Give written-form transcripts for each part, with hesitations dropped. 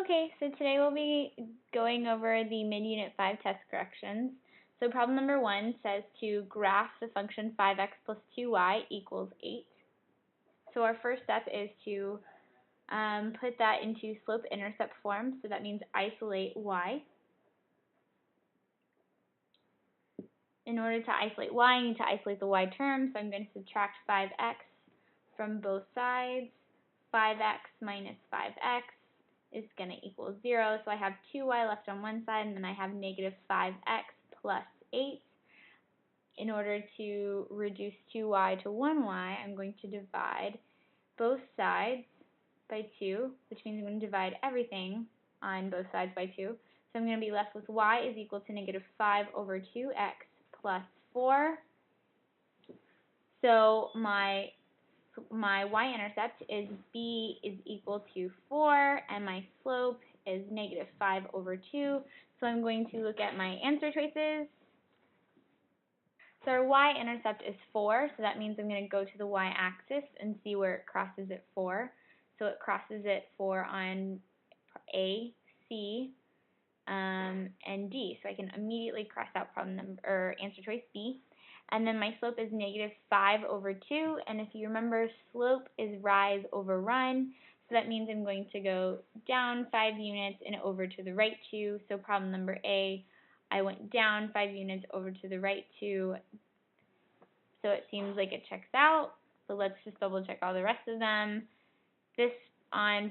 Okay, so today we'll be going over the mid-unit 5 test corrections. So problem number 1 says to graph the function 5x plus 2y equals 8. So our first step is to put that into slope-intercept form, so that means isolate y. In order to isolate y, I need to isolate the y term, so I'm going to subtract 5x from both sides. 5x minus 5x is going to equal 0, so I have 2y left on one side, and then I have negative 5x plus 8. In order to reduce 2y to 1y, I'm going to divide both sides by 2, which means I'm going to divide everything on both sides by 2. So I'm going to be left with y is equal to negative 5 over 2x plus 4. So my y-intercept is b is equal to 4, and my slope is negative 5 over 2. So I'm going to look at my answer choices. So our y-intercept is 4, so that means I'm going to go to the y-axis and see where it crosses at 4. So it crosses at 4 on A, C, and D. So I can immediately cross out problem number, or answer choice B. And then my slope is negative 5 over 2, and if you remember, slope is rise over run, so that means I'm going to go down 5 units and over to the right 2. So problem number A, I went down 5 units over to the right 2, so it seems like it checks out. So let's just double check all the rest of them. This on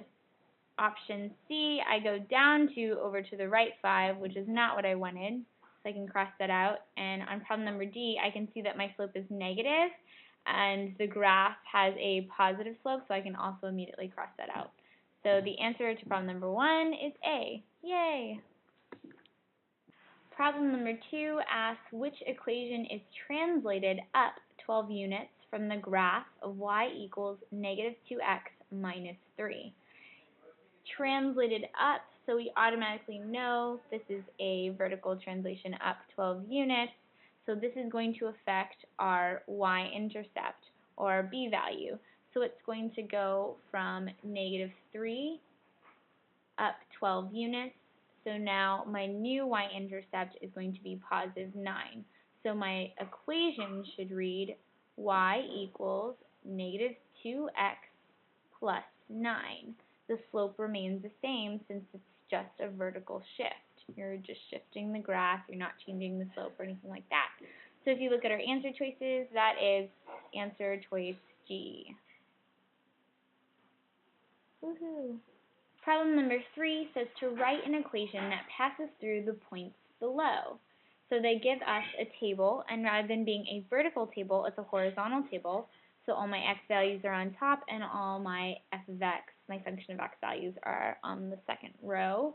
option C, I go down 2 over to the right 5, which is not what I wanted. So I can cross that out. And on problem number D, I can see that my slope is negative, and the graph has a positive slope, so I can also immediately cross that out. So the answer to problem number 1 is A. Yay! Problem number 2 asks which equation is translated up 12 units from the graph of y equals negative 2x minus 3. Translated up, so we automatically know this is a vertical translation up 12 units, so this is going to affect our y-intercept, or our b value. So it's going to go from negative 3 up 12 units, so now my new y-intercept is going to be positive 9. So my equation should read y equals negative 2x plus 9. The slope remains the same since it's just a vertical shift. You're just shifting the graph. You're not changing the slope or anything like that. So if you look at our answer choices, that is answer choice G. Woohoo! Problem number 3 says to write an equation that passes through the points below. So they give us a table, and rather than being a vertical table, it's a horizontal table. So all my x values are on top, and all my f of x, my function of x values, are on the second row.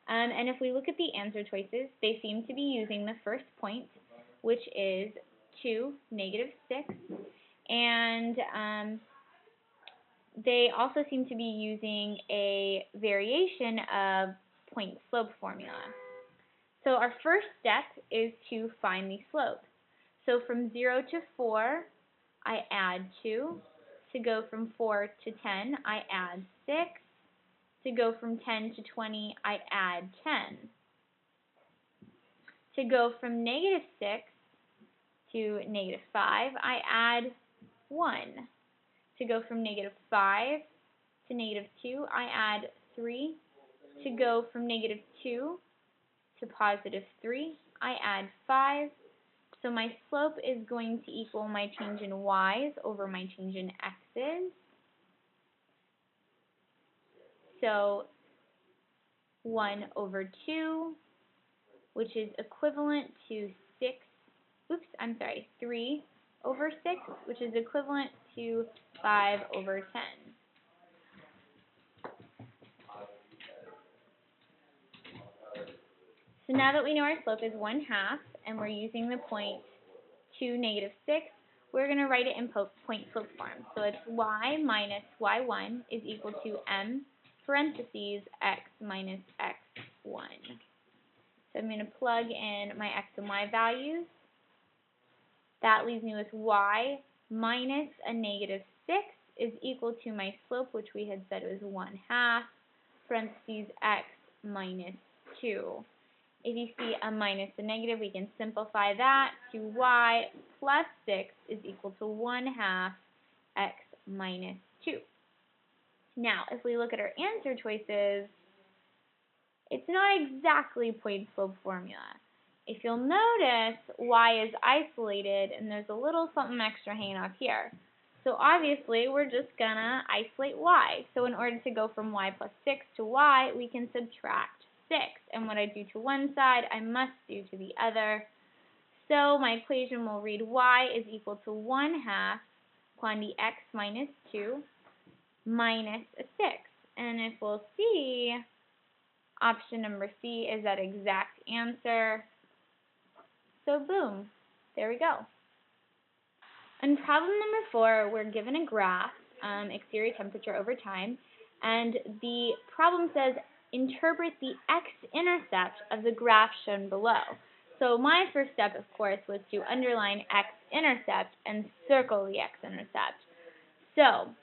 And if we look at the answer choices, they seem to be using the first point, which is 2, negative 6, and they also seem to be using a variation of point slope formula. So our first step is to find the slope. So from 0 to 4, I add 2. To go from 4 to 10, I add 6. To go from 10 to 20, I add 10. To go from negative 6 to negative 5, I add 1. To go from negative 5 to negative 2, I add 3. To go from negative 2 to positive 3, I add 5. So my slope is going to equal my change in y's over my change in x's. So 1 over 2, which is equivalent to 3 over 6, which is equivalent to 5 over 10. So now that we know our slope is 1/2, and we're using the point 2, negative 6, we're going to write it in point slope form. So it's y minus y1 is equal to m parentheses x minus x1. So I'm going to plug in my x and y values. That leaves me with y minus a negative 6 is equal to my slope, which we had said was 1/2, parentheses x minus 2. If you see a minus a negative, we can simplify that to y plus 6 is equal to 1/2 x minus 2. Now, if we look at our answer choices, it's not exactly point slope formula. If you'll notice, y is isolated, and there's a little something extra hanging off here. So obviously, we're just going to isolate y. So in order to go from y plus 6 to y, we can subtract 6. And what I do to one side, I must do to the other. So my equation will read y is equal to 1/2 quantity x minus 2 minus a 6. And if we'll see, option number C is that exact answer. So boom, there we go. In problem number 4, we're given a graph, exterior temperature over time, and the problem says interpret the x-intercept of the graph shown below. So my first step, of course, was to underline x-intercept and circle the x-intercept. So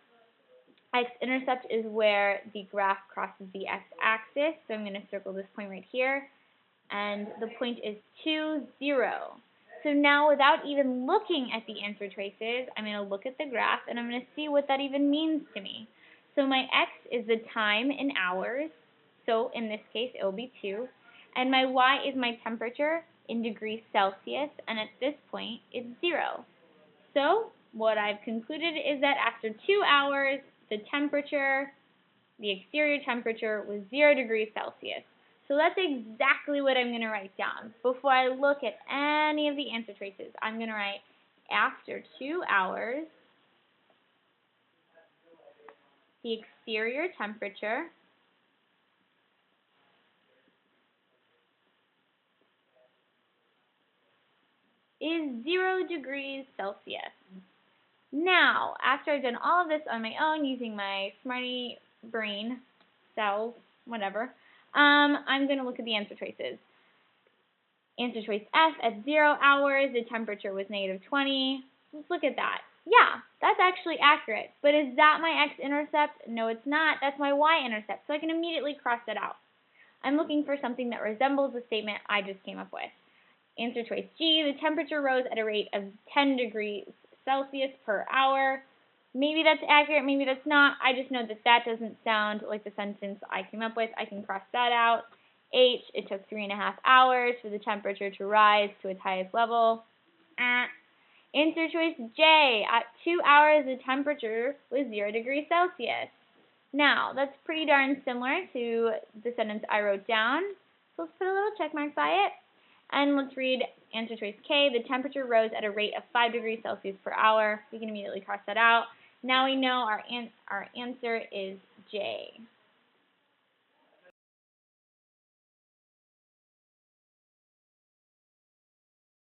x-intercept is where the graph crosses the x-axis, so I'm going to circle this point right here, and the point is 2, 0. So now, without even looking at the answer choices, I'm going to look at the graph, and I'm going to see what that even means to me. So my x is the time in hours, so in this case, it will be 2, and my y is my temperature in degrees Celsius, and at this point, it's 0. So what I've concluded is that after 2 hours, the exterior temperature was 0 degrees Celsius. So that's exactly what I'm going to write down. Before I look at any of the answer choices, I'm going to write after 2 hours, the exterior temperature is 0 degrees Celsius. Now, after I've done all of this on my own using my smarty brain cells, whatever, I'm going to look at the answer choices. Answer choice F, at 0 hours, the temperature was -20. Let's look at that. Yeah, that's actually accurate. But is that my x-intercept? No, it's not. That's my y-intercept. So I can immediately cross that out. I'm looking for something that resembles the statement I just came up with. Answer choice G, the temperature rose at a rate of 10 degrees Celsius per hour. Maybe that's accurate, maybe that's not. I just know that that doesn't sound like the sentence I came up with. I can cross that out. H, it took 3.5 hours for the temperature to rise to its highest level. Answer choice J, at 2 hours the temperature was 0 degrees Celsius. Now, that's pretty darn similar to the sentence I wrote down. So let's put a little check mark by it. And let's read answer choice K, the temperature rose at a rate of 5 degrees Celsius per hour. We can immediately cross that out. Now we know our answer is J.